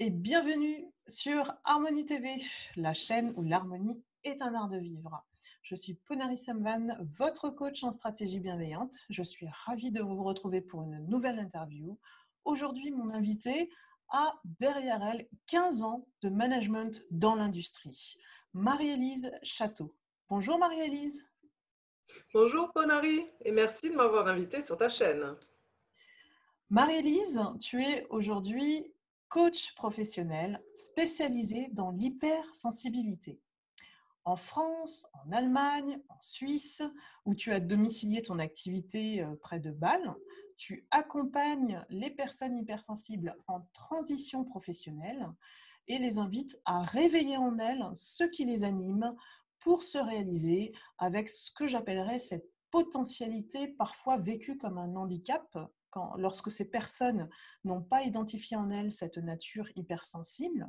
et bienvenue sur Harmonie TV, la chaîne où l'harmonie est un art de vivre. Je suis Ponari Samvan, votre coach en stratégie bienveillante. Je suis ravie de vous retrouver pour une nouvelle interview. Aujourd'hui, mon invité a derrière elle 15 ans de management dans l'industrie. Marie-Élise Château. Bonjour Marie-Élise. Bonjour Ponari et merci de m'avoir invité sur ta chaîne. Marie-Élise, tu es aujourd'hui coach professionnel spécialisé dans l'hypersensibilité. En France, en Allemagne, en Suisse, où tu as domicilié ton activité près de Bâle, tu accompagnes les personnes hypersensibles en transition professionnelle et les invites à réveiller en elles ce qui les anime pour se réaliser avec ce que j'appellerais cette potentialité parfois vécue comme un handicap lorsque ces personnes n'ont pas identifié en elles cette nature hypersensible.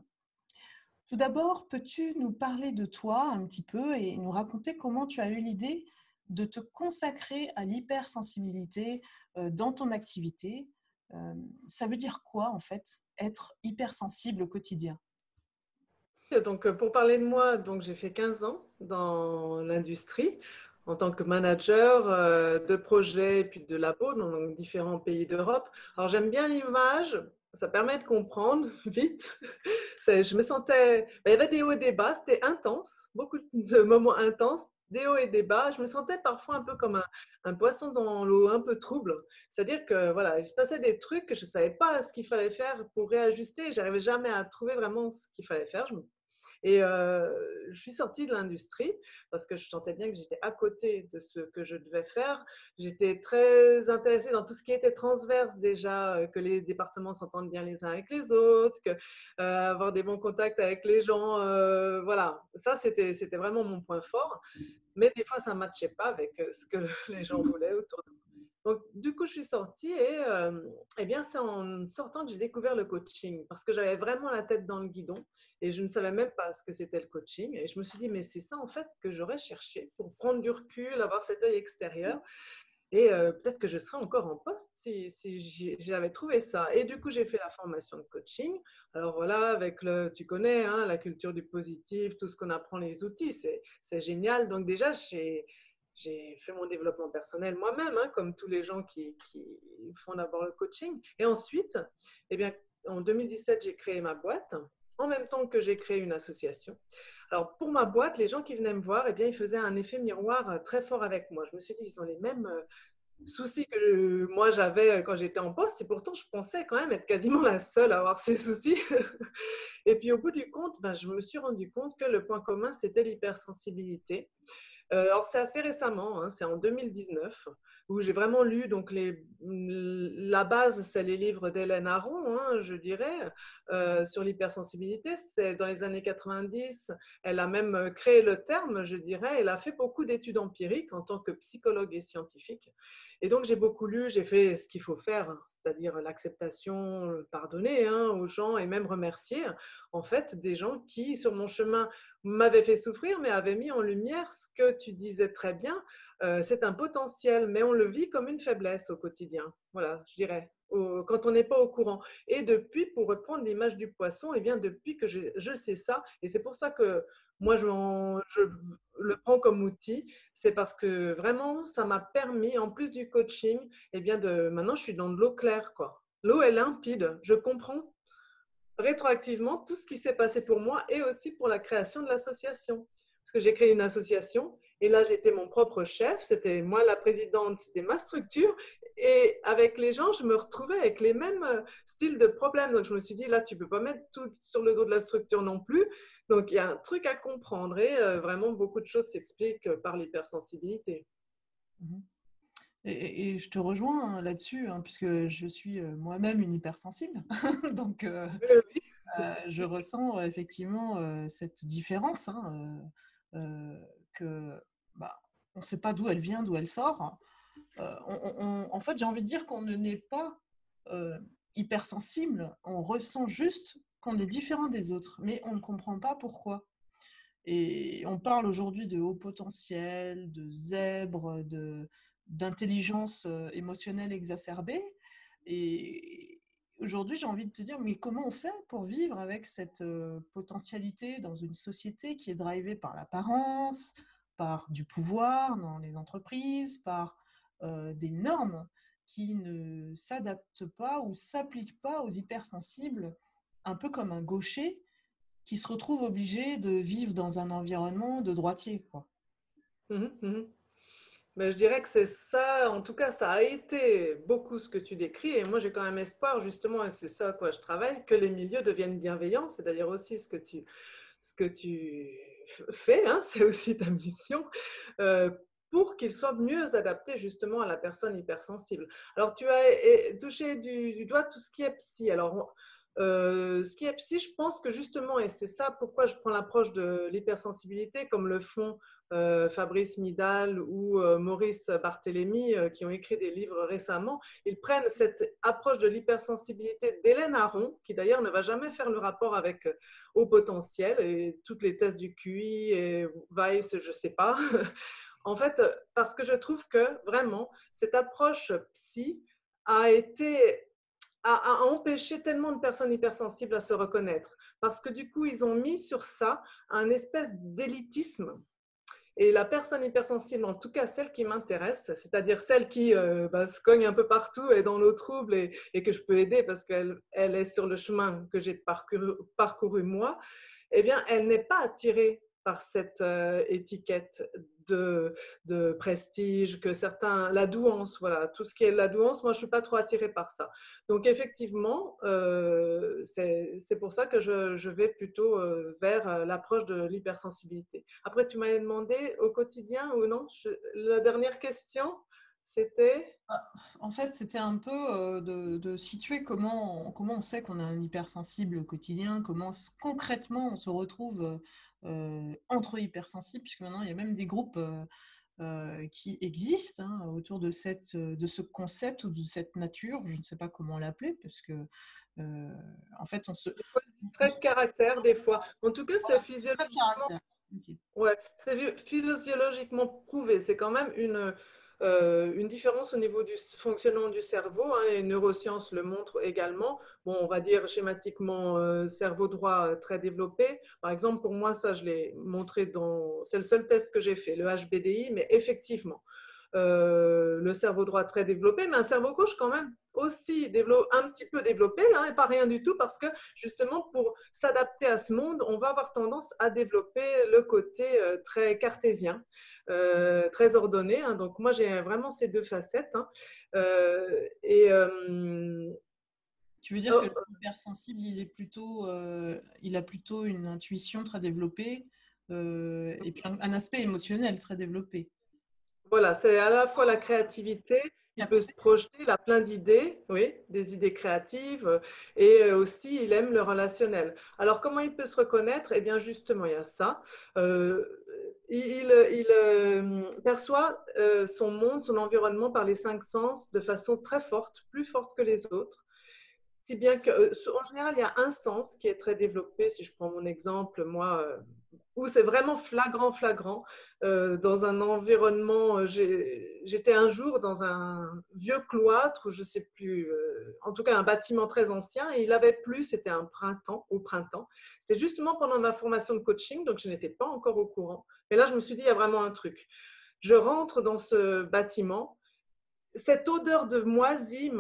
Tout d'abord, peux-tu nous parler de toi un petit peu et nous raconter comment tu as eu l'idée de te consacrer à l'hypersensibilité dans ton activité? Ça veut dire quoi en fait, être hypersensible au quotidien? Donc, pour parler de moi, j'ai fait 15 ans dans l'industrie en tant que manager de projets et puis de labo dans différents pays d'Europe. Alors, j'aime bien l'image, ça permet de comprendre vite. Je me sentais, il y avait des hauts et des bas, c'était intense, beaucoup de moments intenses, des hauts et des bas. Je me sentais parfois un peu comme un poisson dans l'eau, un peu trouble. C'est-à-dire que voilà, il se passait des trucs que je ne savais pas ce qu'il fallait faire pour réajuster. Je n'arrivais jamais à trouver vraiment ce qu'il fallait faire. Et je suis sortie de l'industrie parce que je sentais bien que j'étais à côté de ce que je devais faire. J'étais très intéressée dans tout ce qui était transverse déjà, que les départements s'entendent bien les uns avec les autres, que avoir des bons contacts avec les gens. Voilà, ça c'était vraiment mon point fort. Mais des fois, ça ne matchait pas avec ce que les gens voulaient autour de moi. Donc, du coup, je suis sortie et eh bien, c'est en sortant que j'ai découvert le coaching parce que j'avais vraiment la tête dans le guidon et je ne savais même pas ce que c'était le coaching. Et je me suis dit, mais c'est ça en fait que j'aurais cherché pour prendre du recul, avoir cet œil extérieur. Et peut-être que je serais encore en poste si j'avais trouvé ça. Et du coup, j'ai fait la formation de coaching. Alors voilà, avec tu connais, hein, la culture du positif, tout ce qu'on apprend, les outils, c'est génial. Donc déjà, j'ai fait mon développement personnel moi-même, hein, comme tous les gens qui font d'abord le coaching. Et ensuite, eh bien, en 2017, j'ai créé ma boîte, en même temps que j'ai créé une association. Alors, pour ma boîte, les gens qui venaient me voir, eh bien, ils faisaient un effet miroir très fort avec moi. Je me suis dit, ils ont les mêmes soucis que moi j'avais quand j'étais en poste, et pourtant, je pensais quand même être quasiment la seule à avoir ces soucis. Et puis, au bout du compte, je me suis rendu compte que le point commun, c'était l'hypersensibilité. Alors, c'est assez récemment, hein, c'est en 2019, où j'ai vraiment lu, donc la base, c'est les livres d'Hélène Aron, hein, je dirais, sur l'hypersensibilité. C'est dans les années 90, elle a même créé le terme, je dirais. Elle a fait beaucoup d'études empiriques en tant que psychologue et scientifique. Et donc, j'ai beaucoup lu, j'ai fait ce qu'il faut faire, hein, c'est-à-dire l'acceptation, pardonner, hein, aux gens et même remercier, en fait, des gens qui, sur mon chemin, m'avait fait souffrir, mais avait mis en lumière ce que tu disais très bien. C'est un potentiel, mais on le vit comme une faiblesse au quotidien. Voilà, je dirais, quand on n'est pas au courant. Et depuis, pour reprendre l'image du poisson, eh bien, depuis que je sais ça, et c'est pour ça que moi, je le prends comme outil, c'est parce que vraiment, ça m'a permis, en plus du coaching, eh bien, maintenant, je suis dans de l'eau claire, quoi. L'eau est limpide, je comprends rétroactivement tout ce qui s'est passé pour moi et aussi pour la création de l'association. Parce que j'ai créé une association et là, j'étais mon propre chef, c'était moi la présidente, c'était ma structure. Et avec les gens, je me retrouvais avec les mêmes styles de problèmes. Donc, je me suis dit, là, tu ne peux pas mettre tout sur le dos de la structure non plus. Donc, il y a un truc à comprendre et vraiment, beaucoup de choses s'expliquent par l'hypersensibilité. Mhm. Et je te rejoins là-dessus, hein, puisque je suis moi-même une hypersensible. Donc, Oui, je ressens effectivement cette différence, hein, que bah, on ne sait pas d'où elle vient, d'où elle sort. En fait, j'ai envie de dire qu'on ne n'est pas euh, hypersensible, on ressent juste qu'on est différent des autres, mais on ne comprend pas pourquoi. Et on parle aujourd'hui de haut potentiel, de zèbre, d'intelligence émotionnelle exacerbée. Et, aujourd'hui, j'ai envie de te dire, mais comment on fait pour vivre avec cette potentialité dans une société qui est drivée par l'apparence, par du pouvoir dans les entreprises, par des normes qui ne s'adaptent pas ou s'appliquent pas aux hypersensibles, un peu comme un gaucher qui se retrouve obligé de vivre dans un environnement de droitier, quoi. Mhm, mhm. Mais je dirais que c'est ça, en tout cas, ça a été beaucoup ce que tu décris. Et moi, j'ai quand même espoir, justement, et c'est ça à quoi je travaille, que les milieux deviennent bienveillants. C'est d'ailleurs aussi ce que tu fais, hein, c'est aussi ta mission, euh, pour qu'ils soient mieux adaptés justement à la personne hypersensible. Alors, tu as touché du doigt tout ce qui est psy. Alors, ce qui est psy, je pense que justement, et c'est ça pourquoi je prends l'approche de l'hypersensibilité, comme le font Fabrice Midal ou Maurice Barthélémy, qui ont écrit des livres récemment, ils prennent cette approche de l'hypersensibilité d'Hélène Aron, qui d'ailleurs ne va jamais faire le rapport avec haut potentiel et toutes les tests du QI et Weiss, je ne sais pas. En fait, parce que je trouve que vraiment, cette approche psy a été a empêché tellement de personnes hypersensibles à se reconnaître. Parce que du coup, ils ont mis sur ça un espèce d'élitisme. Et la personne hypersensible, en tout cas celle qui m'intéresse, c'est-à-dire celle qui se cogne un peu partout et dans le trouble et que je peux aider parce qu'elle est sur le chemin que j'ai parcouru moi, eh bien, elle n'est pas attirée par cette étiquette de prestige, que certains, la douance, voilà, tout ce qui est la douance, moi je ne suis pas trop attirée par ça. Donc effectivement, c'est pour ça que je vais plutôt vers l'approche de l'hypersensibilité. Après, tu m'avais demandé au quotidien ou non, la dernière question, c'était… En fait, c'était un peu de situer comment on sait qu'on a un hypersensible au quotidien, comment concrètement on se retrouve entre hypersensibles, puisque maintenant il y a même des groupes qui existent hein, autour de ce concept ou de cette nature, je ne sais pas comment l'appeler, parce que en fait Très de caractère des fois. En tout cas, c'est voilà, c'est très physiologiquement… caractère. Ok. Ouais, c'est physiologiquement prouvé. C'est quand même une différence au niveau du fonctionnement du cerveau. Hein, les neurosciences le montrent également. Bon, on va dire schématiquement cerveau droit très développé. Par exemple, pour moi, ça, je l'ai montré c'est le seul test que j'ai fait, le HBDI, mais effectivement, le cerveau droit très développé, mais un cerveau gauche quand même aussi un petit peu développé, hein, et pas rien du tout, parce que justement, pour s'adapter à ce monde, on va avoir tendance à développer le côté très cartésien, très ordonné. Hein. Donc, moi, j'ai vraiment ces deux facettes. Hein. Et Tu veux dire que l'hypersensible, il a plutôt une intuition très développée et puis un aspect émotionnel très développé. voilà, c'est à la fois la créativité, Et il à peut côté, se projeter, il a plein d'idées, oui, des idées créatives, et aussi il aime le relationnel. Alors comment il peut se reconnaître? Eh bien justement, il y a ça. Euh, il perçoit son monde, son environnement par les cinq sens de façon très forte, plus forte que les autres. Si bien qu'en général, il y a un sens qui est très développé. Si je prends mon exemple, moi, où c'est vraiment flagrant, flagrant. Dans un environnement, j'étais un jour dans un vieux cloître, ou je ne sais plus, en tout cas un bâtiment très ancien, et il avait plu, c'était au printemps. C'était justement pendant ma formation de coaching, donc je n'étais pas encore au courant. Mais là, je me suis dit, il y a vraiment un truc. Je rentre dans ce bâtiment, cette odeur de moisi,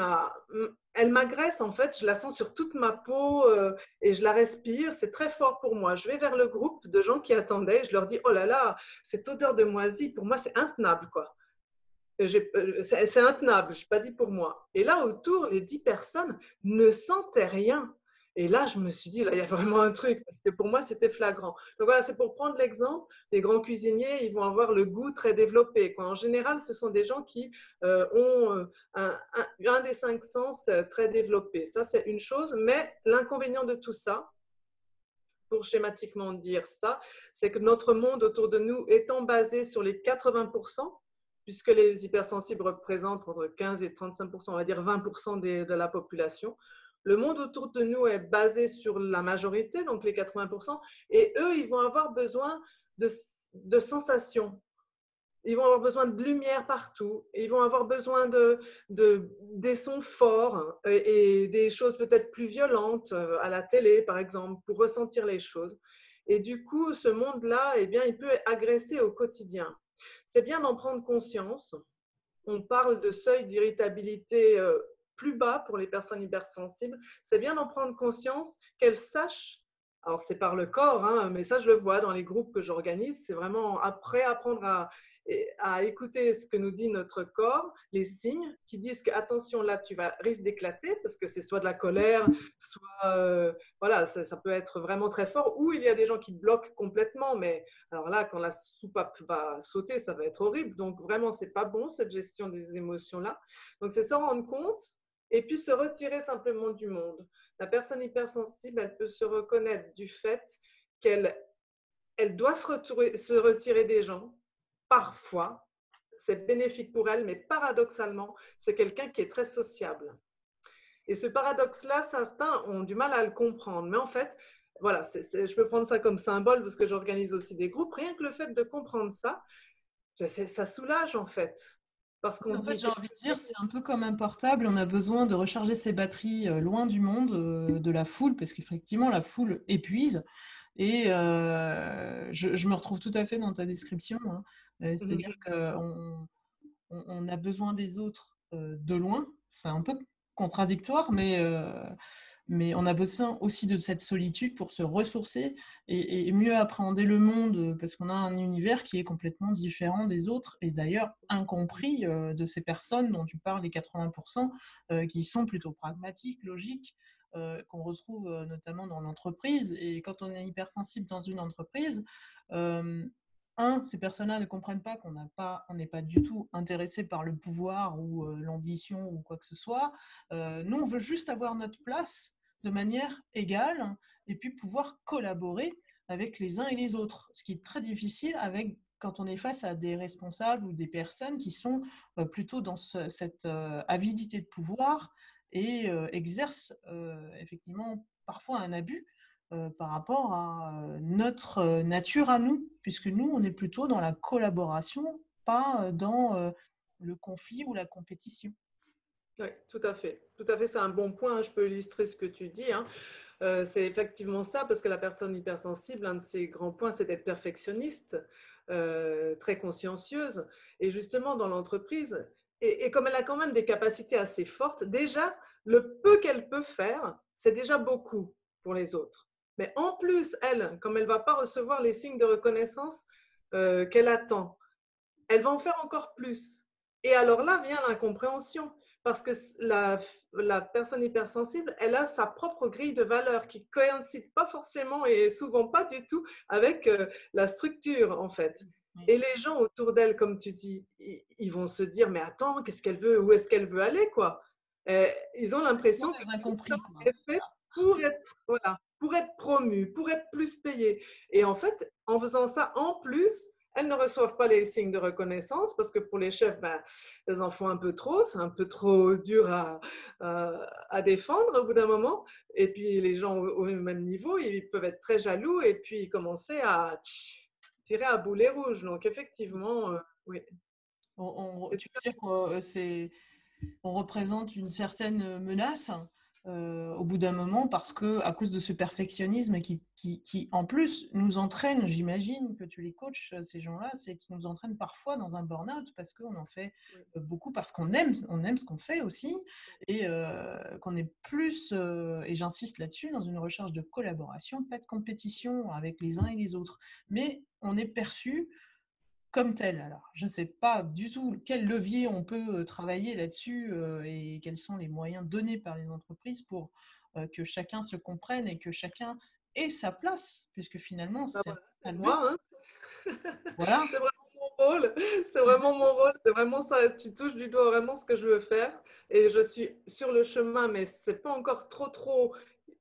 elle m'agresse en fait, je la sens sur toute ma peau et je la respire, c'est très fort pour moi. Je vais vers le groupe de gens qui attendaient, je leur dis, oh là là, cette odeur de moisi, pour moi c'est intenable quoi. C'est intenable, je n'ai pas dit pour moi. Et là autour, les 10 personnes ne sentaient rien. Et là, je me suis dit, là, il y a vraiment un truc, parce que pour moi, c'était flagrant. Donc voilà, c'est pour prendre l'exemple, les grands cuisiniers, ils vont avoir le goût très développé. Quoi. En général, ce sont des gens qui ont un des cinq sens très développé. Ça, c'est une chose, mais l'inconvénient de tout ça, pour schématiquement dire ça, c'est que notre monde autour de nous étant basé sur les 80%, puisque les hypersensibles représentent entre 15 et 35%, on va dire 20% de la population, le monde autour de nous est basé sur la majorité, donc les 80%, et eux, ils vont avoir besoin de sensations. Ils vont avoir besoin de lumière partout. Ils vont avoir besoin des sons forts et des choses peut-être plus violentes à la télé, par exemple, pour ressentir les choses. Et du coup, ce monde-là, eh bien, il peut agresser au quotidien. C'est bien d'en prendre conscience. On parle de seuil d'irritabilité plus bas pour les personnes hypersensibles. C'est bien d'en prendre conscience, qu'elles sachent. Alors, c'est par le corps, hein, mais ça, je le vois dans les groupes que j'organise. C'est vraiment après apprendre à écouter ce que nous dit notre corps, les signes qui disent que attention, là, tu vas risque d'éclater parce que c'est soit de la colère, soit voilà, ça peut être vraiment très fort. Ou il y a des gens qui bloquent complètement, mais alors là, quand la soupape va sauter, ça va être horrible. Donc vraiment, c'est pas bon cette gestion des émotions-là. Donc c'est s'en rendre compte et puis se retirer simplement du monde. La personne hypersensible, elle peut se reconnaître du fait qu'elle doit se retirer des gens. Parfois, c'est bénéfique pour elle, mais paradoxalement, c'est quelqu'un qui est très sociable. Et ce paradoxe-là, certains ont du mal à le comprendre. Mais en fait, voilà, je peux prendre ça comme symbole parce que j'organise aussi des groupes. Rien que le fait de comprendre ça, ça soulage en fait. Parce qu'on En se fait, dit, j'ai qu'est-ce envie de que dire, c'est un peu comme un portable, on a besoin de recharger ses batteries loin du monde, de la foule, parce qu'effectivement, la foule épuise. Et je me retrouve tout à fait dans ta description, hein. C'est-à-dire qu'on a besoin des autres de loin. C'est un peu contradictoire, mais on a besoin aussi de cette solitude pour se ressourcer et mieux appréhender le monde, parce qu'on a un univers qui est complètement différent des autres et d'ailleurs incompris de ces personnes dont tu parles, les 80%, qui sont plutôt pragmatiques, logiques, qu'on retrouve notamment dans l'entreprise. Et quand on est hypersensible dans une entreprise, ces personnes-là ne comprennent pas on n'est pas du tout intéressé par le pouvoir ou l'ambition ou quoi que ce soit. Nous, on veut juste avoir notre place de manière égale et puis pouvoir collaborer avec les uns et les autres, ce qui est très difficile quand on est face à des responsables ou des personnes qui sont plutôt dans cette avidité de pouvoir et exercent effectivement parfois un abus par rapport à notre nature à nous, puisque nous, on est plutôt dans la collaboration, pas dans le conflit ou la compétition. Oui, tout à fait. Tout à fait, c'est un bon point. Je peux illustrer ce que tu dis, hein. C'est effectivement ça, parce que la personne hypersensible, un de ses grands points, c'est d'être perfectionniste, très consciencieuse. Et justement, dans l'entreprise, et comme elle a quand même des capacités assez fortes, déjà, le peu qu'elle peut faire, c'est déjà beaucoup pour les autres. Mais en plus, elle, comme elle ne va pas recevoir les signes de reconnaissance qu'elle attend, elle va en faire encore plus. Et alors là vient l'incompréhension, parce que la personne hypersensible, elle a sa propre grille de valeurs qui ne coïncide pas forcément et souvent pas du tout avec la structure en fait. Et les gens autour d'elle, comme tu dis, ils vont se dire, mais attends, qu'est-ce qu'elle veut, où est-ce qu'elle veut aller, quoi. Ils ont Ce sont l'impression que des ça incompris, quoi. est fait pour être, voilà, pour être promu, pour être plus payé. Et en fait, en faisant ça en plus, elles ne reçoivent pas les signes de reconnaissance parce que pour les chefs, ben, elles en font un peu trop, c'est un peu trop dur à défendre au bout d'un moment. Et puis les gens au même niveau, ils peuvent être très jaloux et puis commencer à tirer à boulet rouge. Donc effectivement, oui. Tu veux dire qu'on représente une certaine menace au bout d'un moment parce que à cause de ce perfectionnisme qui en plus nous entraîne, j'imagine que tu les coaches ces gens-là, c'est qui nous entraîne parfois dans un burn-out parce qu'on en fait Oui. beaucoup parce on aime ce qu'on fait aussi et qu'on est plus et j'insiste là-dessus dans une recherche de collaboration, pas de compétition avec les uns et les autres, mais on est perçu comme tel. Alors, je ne sais pas du tout quel levier on peut travailler là-dessus et quels sont les moyens donnés par les entreprises pour que chacun se comprenne et que chacun ait sa place, puisque finalement, Ben c'est voilà, ça c'est le but. moi, hein. Voilà. C'est vraiment mon rôle. C'est vraiment mon rôle. C'est vraiment ça. Tu touches du doigt vraiment ce que je veux faire. Et je suis sur le chemin, mais c'est pas encore trop.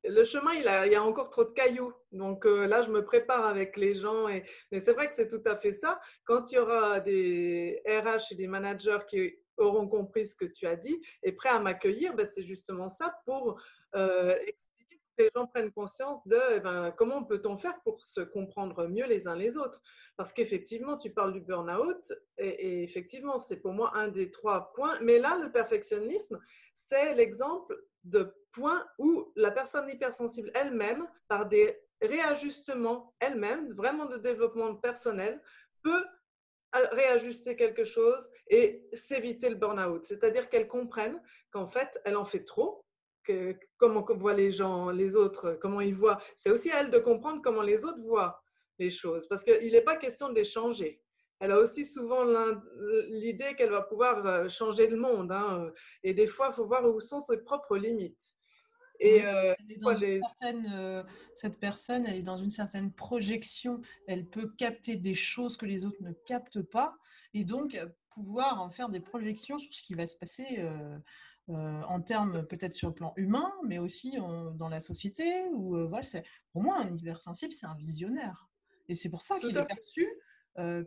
Le chemin, il y a encore trop de cailloux. Donc là, je me prépare avec les gens. Mais c'est vrai que c'est tout à fait ça. Quand il y aura des RH et des managers qui auront compris ce que tu as dit et prêts à m'accueillir, ben, c'est justement ça pour expliquer les gens prennent conscience de comment peut-on faire pour se comprendre mieux les uns les autres. Parce qu'effectivement, tu parles du burn-out et effectivement, c'est pour moi un des 3 points. Mais là, le perfectionnisme, c'est l'exemple de points où la personne hypersensible elle-même, par des réajustements elle-même, vraiment de développement personnel, peut réajuster quelque chose et s'éviter le burn-out. C'est-à-dire qu'elle comprenne qu'en fait, elle en fait trop, que comment voient les gens, les autres, comment ils voient. C'est aussi à elle de comprendre comment les autres voient les choses, parce qu'il n'est pas question de les changer. Elle a aussi souvent l'idée qu'elle va pouvoir changer le monde, hein, et des fois, il faut voir où sont ses propres limites. Oui, Et elle est dans une certaine, cette personne, elle est dans une certaine projection. Elle peut capter des choses que les autres ne captent pas et donc pouvoir en faire des projections sur ce qui va se passer en termes peut-être sur le plan humain, mais aussi dans la société. Voilà, pour moi, un hypersensible, c'est un visionnaire. Et c'est pour ça tout qu'il est à fait. perçu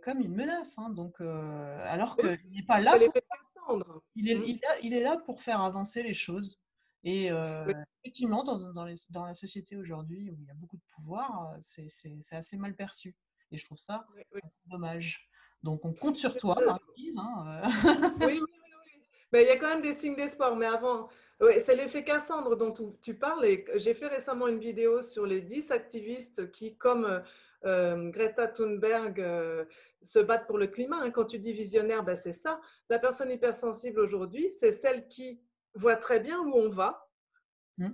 comme une menace. Hein. Donc, alors Aussi, qu'il n'est pas c'est là pour... l'effet Cassandre. Il est là pour faire avancer les choses. Et Oui, effectivement, dans la société aujourd'hui où il y a beaucoup de pouvoir, c'est assez mal perçu. Et je trouve ça oui, oui. assez dommage. Donc, on compte sur toi, Euh, Marie-Lise. Hein, Oui, oui, oui, oui. Mais il y a quand même des signes d'espoir. Mais avant, ouais, c'est l'effet Cassandre dont tu parles. Et j'ai fait récemment une vidéo sur les 10 activistes qui, comme Greta Thunberg, se battent pour le climat. Hein. Quand tu dis visionnaire, ben c'est ça. La personne hypersensible aujourd'hui, c'est celle qui voit très bien où on va hmm.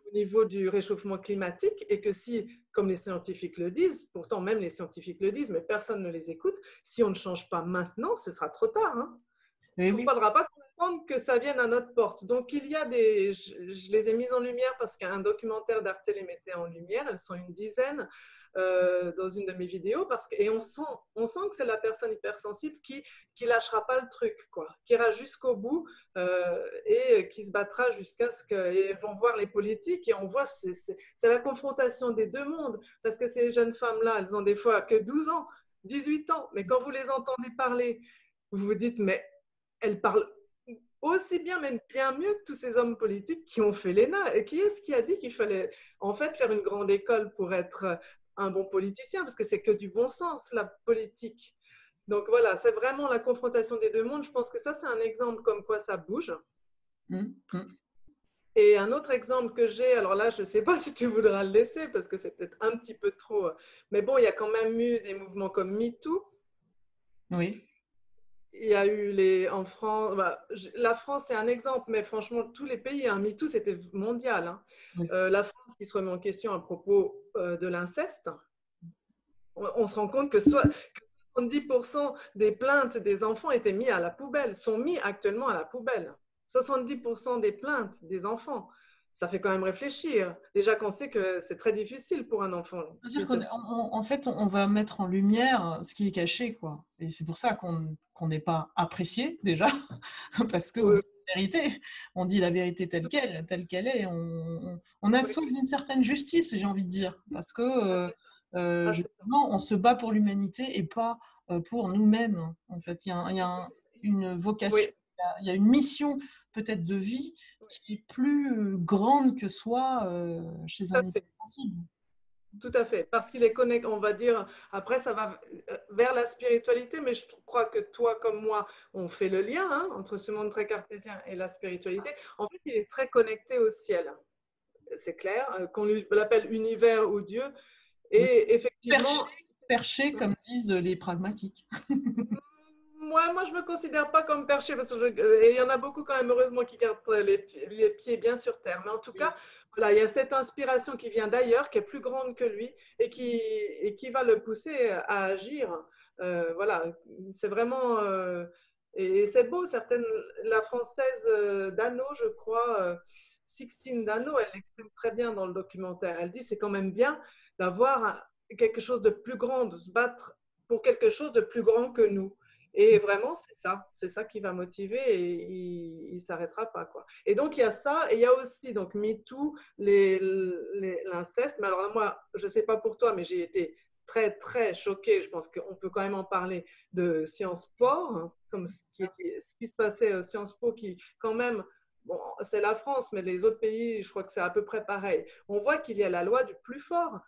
au niveau du réchauffement climatique et que si, comme les scientifiques le disent, pourtant même les scientifiques le disent, mais personne ne les écoute, si on ne change pas maintenant, ce sera trop tard. Hein. Et Il ne oui, faudra pas attendre que ça vienne à notre porte. Donc, il y a des. Je les ai mises en lumière parce qu'un documentaire d'Arte les mettait en lumière. Elles sont une dizaine dans une de mes vidéos. Et on sent que c'est la personne hypersensible qui lâchera pas le truc, quoi, qui ira jusqu'au bout et qui se battra jusqu'à ce que. Et vont voir les politiques et on voit, c'est la confrontation des deux mondes. Parce que ces jeunes femmes-là, elles ont des fois que 12 ans, 18 ans. Mais quand vous les entendez parler, vous vous dites, mais elle parle aussi bien, même bien mieux que tous ces hommes politiques qui ont fait l'ENA. Et qui est-ce qui a dit qu'il fallait en fait faire une grande école pour être un bon politicien? Parce que c'est que du bon sens, la politique. Donc voilà, c'est vraiment la confrontation des deux mondes. Je pense que ça, c'est un exemple comme quoi ça bouge. hmm, hmm. Et un autre exemple que j'ai, alors là, je ne sais pas si tu voudras le laisser parce que c'est peut-être un petit peu trop, mais bon, il y a quand même eu des mouvements comme MeToo. Oui, Il y a eu en France, la France c'est un exemple, mais franchement, tous les pays, hein, MeToo c'était mondial. Hein. oui. La France qui se remet en question à propos de l'inceste, on se rend compte que 70% des plaintes des enfants étaient mis à la poubelle, sont mis actuellement à la poubelle. 70% des plaintes des enfants. Ça fait quand même réfléchir. Déjà qu'on sait que c'est très difficile pour un enfant. C'est-à-dire qu'en fait, on va mettre en lumière ce qui est caché, quoi. Et c'est pour ça qu'on n'est pas apprécié, déjà, parce qu'on dit la vérité. On dit la vérité telle qu'elle est. On a soif d'une certaine justice, j'ai envie de dire, parce que justement, on se bat pour l'humanité et pas pour nous-mêmes. En fait, il y a une Oui, vocation, il y a une mission peut-être de vie qui est plus grande que soi chez tout un à fait. hypersensible. Tout à fait, parce qu'il est connecté, on va dire, après ça va vers la spiritualité, mais je crois que toi comme moi, on fait le lien hein, entre ce monde très cartésien et la spiritualité. En fait, il est très connecté au ciel, c'est clair, qu'on l'appelle univers ou Dieu, Oui. et Perché, effectivement, perché, comme disent les pragmatiques. moi, je ne me considère pas comme perché, parce que et il y en a beaucoup quand même, heureusement, qui gardent les pieds bien sur terre. Mais en tout cas, voilà, il y a cette inspiration qui vient d'ailleurs, qui est plus grande que lui, et qui va le pousser à agir. Voilà, c'est vraiment... et c'est beau, la française Dano, je crois, Sixtine Dano, elle l'exprime très bien dans le documentaire. Elle dit c'est quand même bien d'avoir quelque chose de plus grand, de se battre pour quelque chose de plus grand que nous. Et vraiment, c'est ça qui va motiver et il ne s'arrêtera pas. Quoi. Et donc, il y a ça, et il y a aussi donc MeToo, l'inceste. Mais alors là, moi, je ne sais pas pour toi, mais j'ai été très, très choquée. Je pense qu'on peut quand même en parler de Sciences Po, hein, comme ce qui se passait à Sciences Po, qui quand même bon, c'est la France, mais les autres pays, je crois que c'est à peu près pareil. On voit qu'il y a la loi du plus fort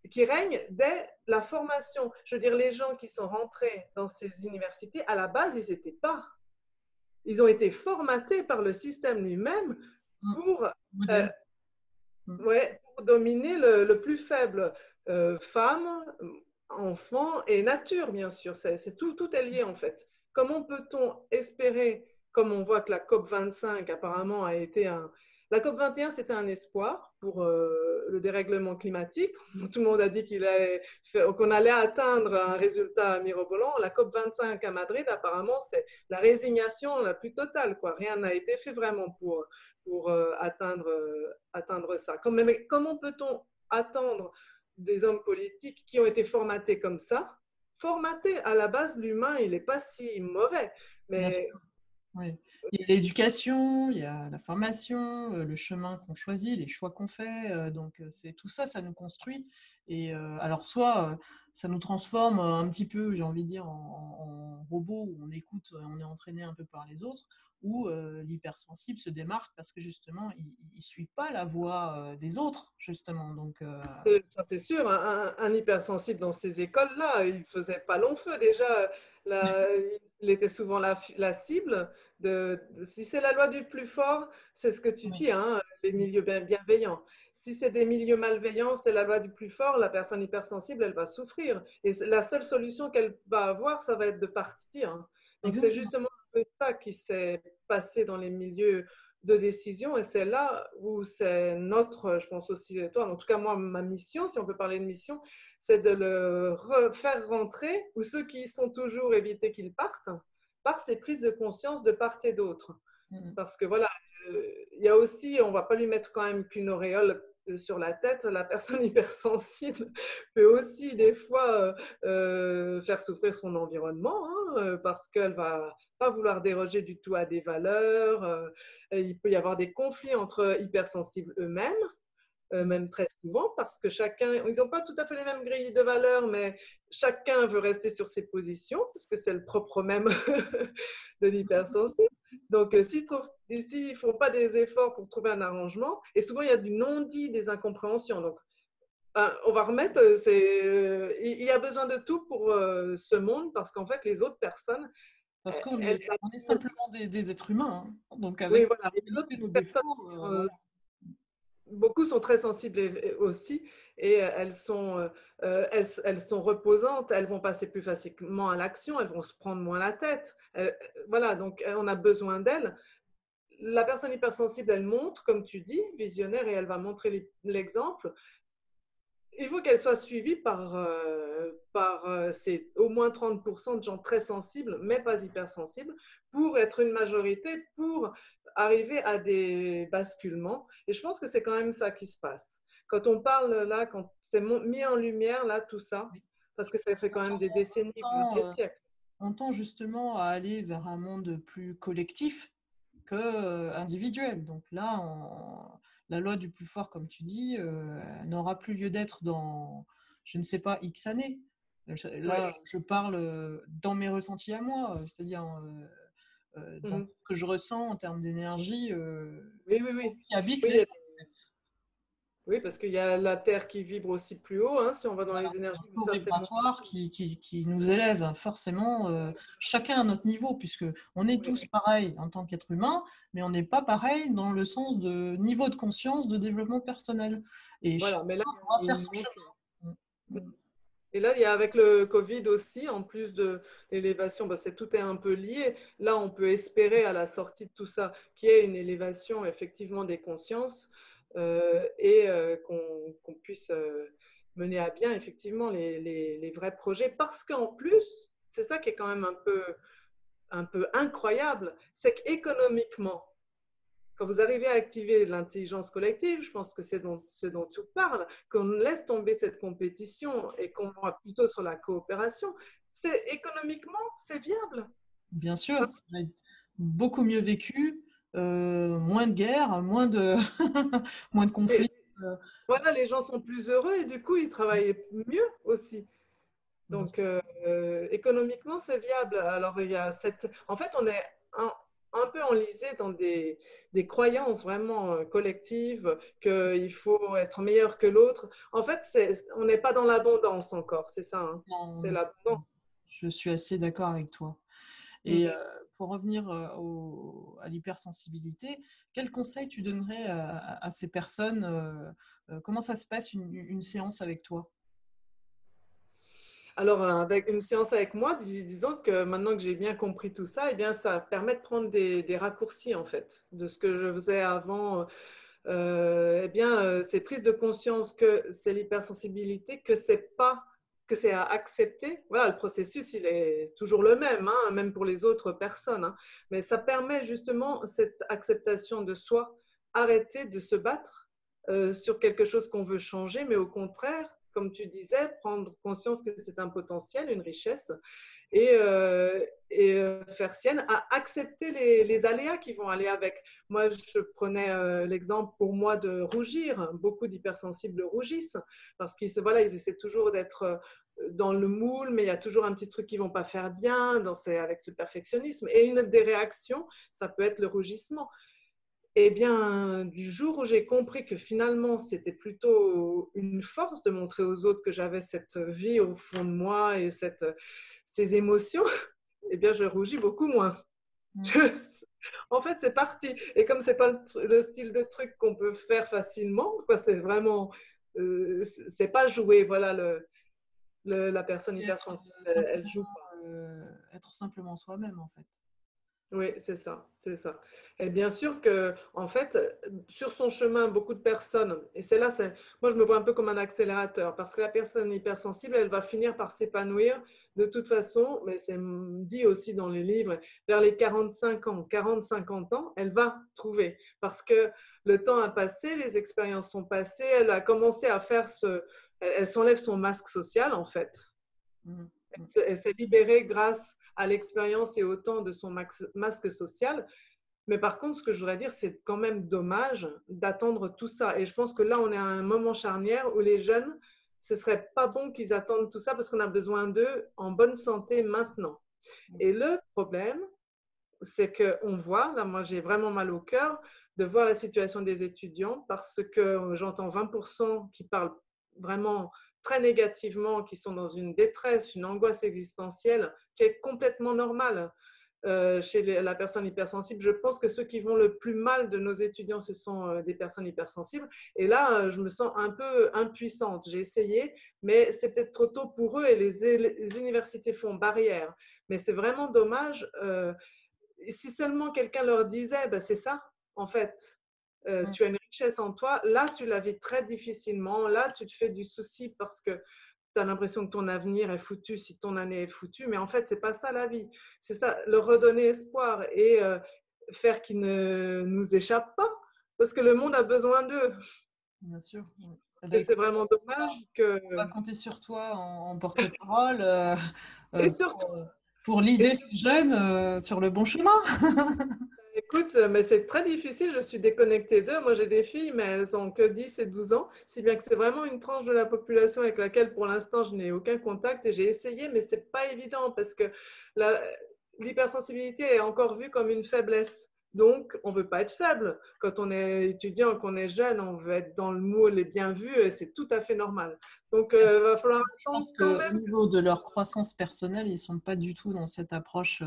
qui règne dès la formation. Je veux dire, les gens qui sont rentrés dans ces universités, à la base, ils n'étaient pas. Ils ont été formatés par le système lui-même pour, euh, Modèle. ouais, pour dominer le plus faible, femmes, enfants et nature, bien sûr. Tout est lié en fait. Comment peut-on espérer, comme on voit que la COP 25 apparemment a été un... La COP 21, c'était un espoir pour le dérèglement climatique. Tout le monde a dit qu'on allait atteindre un résultat mirobolant. La COP 25 à Madrid, apparemment, c'est la résignation la plus totale, quoi. Rien n'a été fait vraiment pour atteindre ça. Comment peut-on attendre des hommes politiques qui ont été formatés comme ça? Formatés, à la base, l'humain, il n'est pas si mauvais. Bien sûr. Mais Oui. Il y a l'éducation, il y a la formation, le chemin qu'on choisit, les choix qu'on fait. Donc, c'est tout ça, ça nous construit. Et alors, soit ça nous transforme un petit peu, j'ai envie de dire, en robot où on écoute, on est entraîné un peu par les autres, ou l'hypersensible se démarque parce que justement, il ne suit pas la voie des autres, justement. Donc, ça, c'est sûr, un hypersensible dans ces écoles-là, il ne faisait pas long feu. Déjà, il était souvent la cible. Si c'est la loi du plus fort, c'est ce que tu oui. dis, hein, les milieux bienveillants. Si c'est des milieux malveillants, c'est la loi du plus fort, la personne hypersensible, elle va souffrir. Et la seule solution qu'elle va avoir, ça va être de partir, hein. Donc, c'est Exactement. justement un peu ça qui s'est passé dans les milieux de décision et c'est là où c'est notre, je pense aussi toi, en tout cas moi, ma mission, si on peut parler de mission, c'est de le faire rentrer ou ceux qui sont toujours éviter qu'ils partent par ces prises de conscience de part et d'autre. Parce que voilà, il y a aussi, on ne va pas lui mettre quand même qu'une auréole sur la tête, la personne hypersensible peut aussi des fois faire souffrir son environnement, hein, parce qu'elle va pas vouloir déroger du tout à des valeurs. Il peut y avoir des conflits entre hypersensibles eux-mêmes, même très souvent, parce que chacun, ils n'ont pas tout à fait les mêmes grilles de valeurs, mais chacun veut rester sur ses positions, parce que c'est le propre même de l'hypersensible. Donc, s'ils ne font pas des efforts pour trouver un arrangement, et souvent il y a du non-dit, des incompréhensions. Donc, on va remettre, il y a besoin de tout pour ce monde, parce qu'en fait, les autres personnes, Parce qu'on elles, on est simplement des êtres humains. Hein. Donc, oui, avec voilà. nos Et les autres qualités, nos personnes, défauts, voilà. beaucoup sont très sensibles aussi et elles sont reposantes, elles vont passer plus facilement à l'action, elles vont se prendre moins la tête. Voilà, donc on a besoin d'elles. La personne hypersensible, elle montre, comme tu dis, visionnaire, et elle va montrer l'exemple. Il faut qu'elle soit suivie par c'est au moins 30% de gens très sensibles, mais pas hypersensibles, pour être une majorité, pour arriver à des basculements. Et je pense que c'est quand même ça qui se passe. Quand on parle là, quand c'est mis en lumière, là, tout ça, parce que ça fait quand même des décennies, voire des siècles. On tend justement à aller vers un monde plus collectif que individuel. Donc là, la loi du plus fort, comme tu dis, n'aura plus lieu d'être dans, je ne sais pas, X années. Là, Oui. je parle dans mes ressentis à moi, c'est-à-dire dans Mhm. ce que je ressens en termes d'énergie Oui, oui, oui. qui habite les Oui, gens, en fait. oui, parce qu'il y a la Terre qui vibre aussi plus haut, hein, si on va dans Voilà, les énergies, un mais taux ça, c'est vibratoire qui nous élève hein, forcément, chacun à notre niveau, puisque on est oui. tous pareils en tant qu'être humain, mais on n'est pas pareil dans le sens de niveau de conscience, de développement personnel. Et Voilà, chacun mais là, doit il y a faire une son montée. chemin. Mm. Et là, il y a avec le Covid aussi, en plus de l'élévation, bah, tout est un peu lié. Là, on peut espérer à la sortie de tout ça qu'il y ait une élévation effectivement des consciences et qu'on puisse mener à bien effectivement les vrais projets. Parce qu'en plus, c'est ça qui est quand même un peu incroyable, c'est qu'économiquement, quand vous arrivez à activer l'intelligence collective, je pense que c'est ce dont tu parles, qu'on laisse tomber cette compétition et qu'on va plutôt sur la coopération, économiquement, c'est viable. Bien sûr, ça va être beaucoup mieux vécu, moins de guerres, moins de, moins de Et conflits. euh, voilà, les gens sont plus heureux et du coup, ils travaillent mieux aussi. bien sûr. Donc, économiquement, c'est viable. Alors, il y a en fait, on est un peu enlisés dans des croyances vraiment collectives, qu'il faut être meilleur que l'autre. En fait, on n'est pas dans l'abondance encore, c'est ça, hein. Non, C'est l'abondance. je suis assez d'accord avec toi. Mm. Et pour revenir à l'hypersensibilité, quel conseil tu donnerais à ces personnes comment ça se passe une séance avec toi? Alors, avec une séance avec moi, disons que maintenant que j'ai bien compris tout ça, eh bien, ça permet de prendre des raccourcis, en fait, de ce que je faisais avant. Eh bien, c'est prise de conscience que c'est l'hypersensibilité, que c'est à accepter. Voilà, le processus, il est toujours le même, hein, même pour les autres personnes, hein. Mais ça permet justement cette acceptation de soi, arrêter de se battre sur quelque chose qu'on veut changer, mais au contraire, comme tu disais, prendre conscience que c'est un potentiel, une richesse, et faire sienne à accepter les aléas qui vont aller avec. Moi, je prenais l'exemple pour moi de rougir. Beaucoup d'hypersensibles rougissent parce qu'ils voilà, ils essaient toujours d'être dans le moule, mais il y a toujours un petit truc qui ne vont pas faire bien avec ce perfectionnisme. Et une des réactions, ça peut être le rougissement. Eh bien, du jour où j'ai compris que finalement, c'était plutôt une force de montrer aux autres que j'avais cette vie au fond de moi et ces émotions, eh bien, je rougis beaucoup moins. Mm. Je- En fait, c'est parti. Et comme c'est pas le style de truc qu'on peut faire facilement, quoi, c'est vraiment, c'est pas jouer. Voilà, la personne Et être hypersensible, elle joue pas. être simplement soi-même, en fait. Oui, c'est ça, c'est ça. Et bien sûr que, en fait, sur son chemin, beaucoup de personnes, et c'est là, moi je me vois un peu comme un accélérateur, parce que la personne hypersensible, elle va finir par s'épanouir de toute façon, mais c'est dit aussi dans les livres, vers les 45 ans, 40-50 ans, elle va trouver, parce que le temps a passé, les expériences sont passées, elle a commencé à elle s'enlève son masque social, en fait. Mm. Mm. Elle s'est libérée grâce à l'expérience et au temps de son masque social. Mais par contre, ce que je voudrais dire, c'est quand même dommage d'attendre tout ça. Et je pense que là, on est à un moment charnière où les jeunes, ce serait pas bon qu'ils attendent tout ça parce qu'on a besoin d'eux en bonne santé maintenant. Et le problème, c'est qu'on voit, là, moi, j'ai vraiment mal au cœur de voir la situation des étudiants parce que j'entends 20% qui parlent vraiment très négativement, qui sont dans une détresse, une angoisse existentielle qui est complètement normale chez la personne hypersensible. Je pense que ceux qui vont le plus mal de nos étudiants, ce sont des personnes hypersensibles. Et là, je me sens un peu impuissante. J'ai essayé, mais c'est peut-être trop tôt pour eux et les universités font barrière. Mais c'est vraiment dommage. Si seulement quelqu'un leur disait, ben, c'est ça, en fait, Mm. tu as une richesse en toi, là, tu la vis très difficilement, là, tu te fais du souci parce que tu as l'impression que ton avenir est foutu si ton année est foutue, mais en fait, c'est pas ça la vie. C'est ça, leur redonner espoir et faire qu'ils ne nous échappent pas, parce que le monde a besoin d'eux. Bien sûr. Mm. Eh ben, Et c'est écoute, vraiment dommage que… on va compter sur toi en porte-parole Et euh, surtout, pour et l'idée ces jeunes sur le bon chemin. écoute, mais c'est très difficile. Je suis déconnectée d'eux. Moi, j'ai des filles, mais elles ont que 10 et 12 ans. Si bien que c'est vraiment une tranche de la population avec laquelle, pour l'instant, je n'ai aucun contact. Et j'ai essayé, mais c'est pas évident parce que l'hypersensibilité est encore vue comme une faiblesse. Donc, on ne veut pas être faible. Quand on est étudiant, qu'on est jeune, on veut être dans le moule et bien vu. Et c'est tout à fait normal. Donc, il va falloir Je attendre pense quand qu'au même. niveau de leur croissance personnelle, ils ne sont pas du tout dans cette approche.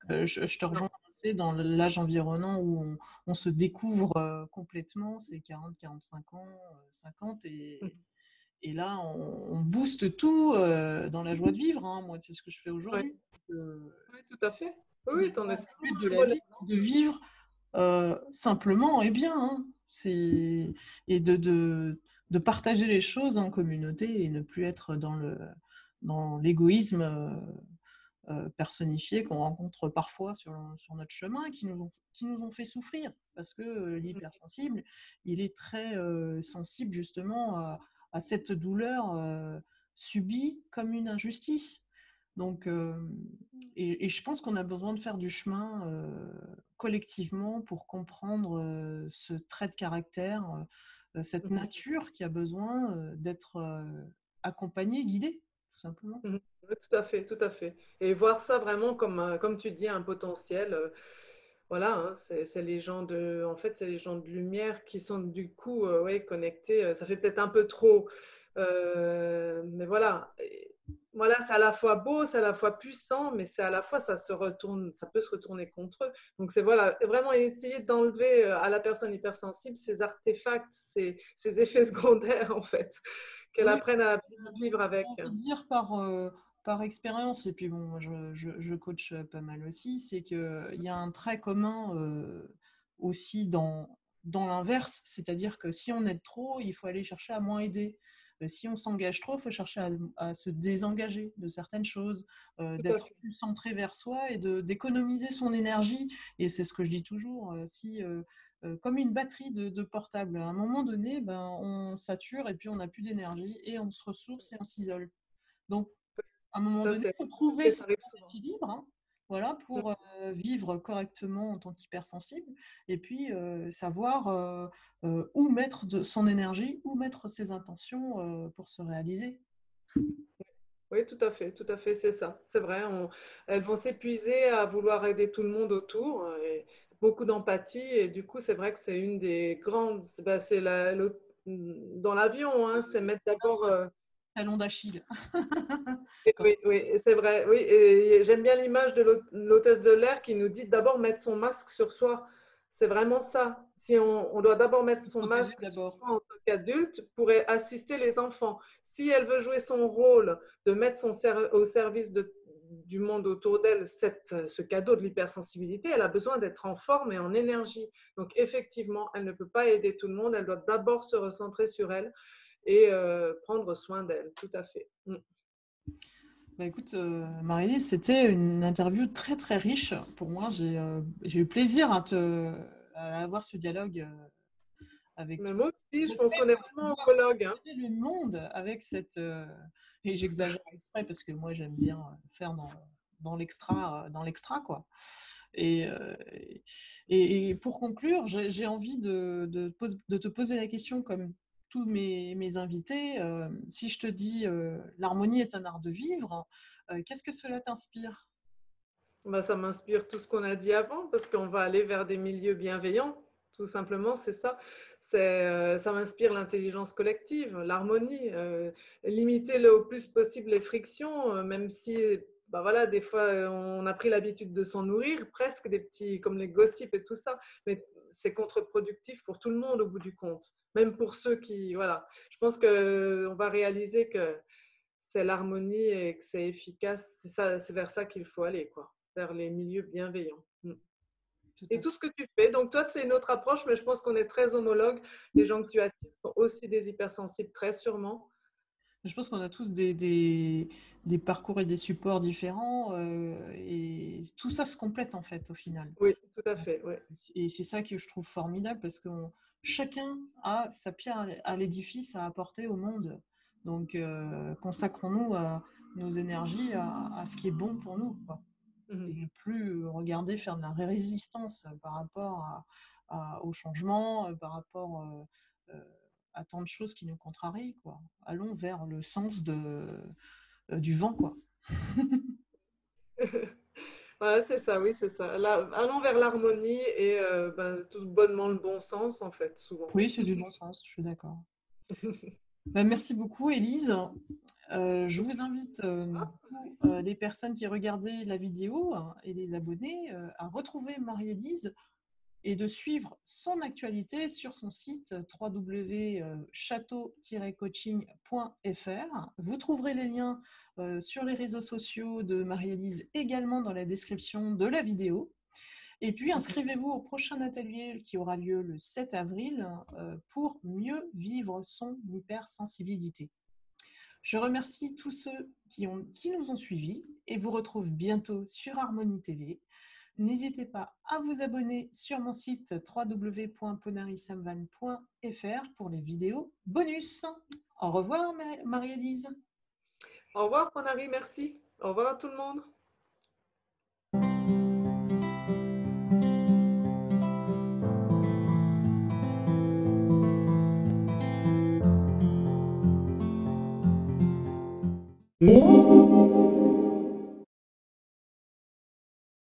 Je te Non. rejoins assez dans l'âge environnant où on se découvre complètement, c'est 40, 45 ans, 50, et là, on booste tout dans la joie de vivre, hein. Moi, c'est ce que je fais Oui, aujourd'hui. oui, tout à fait. Oui, oui, t'en es Finalement, le but de un la bon vie, c'est de vivre simplement et bien, hein. Et de partager les choses en communauté et ne plus être dans l'égoïsme personnifié qu'on rencontre parfois sur notre chemin, qui nous ont fait souffrir. Parce que l'hypersensible, il est très sensible justement à cette douleur subie comme une injustice. Donc, et je pense qu'on a besoin de faire du chemin collectivement pour comprendre ce trait de caractère, cette exemple. nature qui a besoin d'être accompagnée, guidée, tout simplement. Oui, tout à fait, tout à fait. Et voir ça vraiment comme, comme tu dis, un potentiel. voilà, hein, c'est les gens de, en fait, c'est les gens de lumière qui sont du coup, ouais, connectés. Ça fait peut-être un peu trop, mais voilà. Voilà, c'est à la fois beau, c'est à la fois puissant, mais c'est à la fois ça se retourne, ça peut se retourner contre eux. Donc c'est voilà, vraiment essayer d'enlever à la personne hypersensible ces artefacts, ces effets secondaires en fait, qu'elle Oui, apprenne à vivre j'ai avec. envie de dire par expérience, et puis bon, moi je coach pas mal aussi, c'est qu'il y a un trait commun aussi dans l'inverse, c'est-à-dire que si on aide trop, il faut aller chercher à moins aider. Si on s'engage trop, il faut chercher à se désengager de certaines choses, Tout à d'être fait. plus centré vers soi et d'économiser son énergie. Et c'est ce que je dis toujours, si comme une batterie de portable. À un moment donné, ben, on sature et puis on n'a plus d'énergie et on se ressource et on s'isole. Donc, à un moment Ça, donné, c'est, il faut trouver et ça son arrive point souvent. d'équilibre, hein, voilà, Mm. pour vivre correctement en tant qu'hypersensible et puis savoir où mettre son énergie, où mettre ses intentions pour se réaliser. Oui, tout à fait, c'est ça. C'est vrai, elles vont s'épuiser à vouloir aider tout le monde autour, et beaucoup d'empathie. Et du coup, c'est vrai que c'est une des grandes, bah, c'est dans l'avion, hein, c'est mettre C'est d'abord. notre talon d'Achille. Comme- Oui, oui, c'est vrai. Oui, et j'aime bien l'image de l'hôtesse de l'air qui nous dit d'abord mettre son masque sur soi. C'est vraiment ça. Si on doit d'abord mettre Se son protéger masque sur d'abord. soi en tant qu'adulte pour assister les enfants. Si elle veut jouer son rôle de mettre au service du monde autour d'elle ce cadeau de l'hypersensibilité, elle a besoin d'être en forme et en énergie. Donc effectivement, elle ne peut pas aider tout le monde. Elle doit d'abord se recentrer sur elle et prendre soin d'elle. Tout à fait. Mm. Bah, écoute, Marie-Lise, c'était une interview très très riche. Pour moi, j'ai eu plaisir à avoir ce dialogue avec Mais toi. moi aussi, je pense J'espère qu'on est vraiment pouvoir homologues, hein. changer le monde avec cette. Et j'exagère exprès parce que moi, j'aime bien faire dans l'extra, quoi. Et, euh, et pour conclure, j'ai envie de te poser la question comme tous mes invités. Si je te dis l'harmonie est un art de vivre, qu'est-ce que cela t'inspire? Bah, ça m'inspire tout ce qu'on a dit avant, parce qu'on va aller vers des milieux bienveillants, tout simplement, c'est ça. Ça m'inspire l'intelligence collective, l'harmonie, limiter au plus possible les frictions, même si, bah voilà, des fois, on a pris l'habitude de s'en nourrir, presque des petits, comme les gossips et tout ça, mais c'est contre-productif pour tout le monde au bout du compte, même pour ceux qui, voilà. Je pense qu'on va réaliser que c'est l'harmonie et que c'est efficace. C'est ça, c'est vers ça qu'il faut aller, quoi, vers les milieux bienveillants. Mm. Tout Et à tout fait. ce que tu fais. Donc toi, c'est une autre approche, mais je pense qu'on est très homologues. Les gens que tu attires sont aussi des hypersensibles, très sûrement. Je pense qu'on a tous des parcours et des supports différents et tout ça se complète en fait au final. Oui, tout à fait. Oui. Et c'est ça que je trouve formidable parce que chacun a sa pierre à l'édifice à apporter au monde. Donc consacrons-nous à nos énergies à ce qui est bon pour nous, quoi. Mhm. Et plus regarder faire de la résistance par rapport au changement, par rapport euh, à tant de choses qui nous contrarient, quoi. Allons vers le sens du vent, quoi. Voilà, c'est ça, oui, c'est ça. Là, allons vers l'harmonie et ben, tout bonnement le bon sens, en fait, souvent. Oui, c'est du bon sens, je suis d'accord. Ben, merci beaucoup, Élise. Je vous invite, tous, les personnes qui regardaient la vidéo hein, et les abonnés, à retrouver Marie-Élise et de suivre son actualité sur son site www.chateau-coaching.fr. Vous trouverez les liens sur les réseaux sociaux de Marie-Élise également dans la description de la vidéo. Et puis, inscrivez-vous au prochain atelier qui aura lieu le 7 avril pour mieux vivre son hypersensibilité. Je remercie tous ceux qui nous ont suivis et vous retrouve bientôt sur Harmonie TV. N'hésitez pas à vous abonner sur mon site www.ponarisamvan.fr pour les vidéos bonus. Au revoir Marie-Élise. Au revoir, Ponari, merci. Au revoir à tout le monde. Mmh.